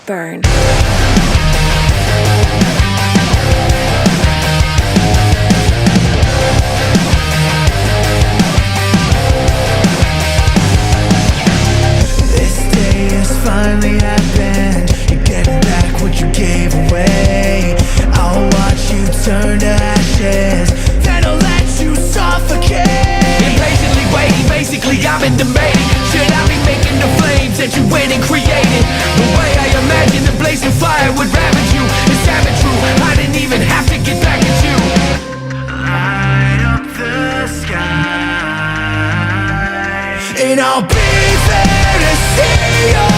burn. This day has finally happened. You're getting back what you gave away. I'll watch you turn to ashes, then I'll let you suffocate. Impatiently waiting, basically I'm in debating. Should I be making the flames that you went and created? The way I imagined the blazing fire would ravage you. Is that true? I didn't even have to get back at you. Light up the sky, and I'll be there to see you.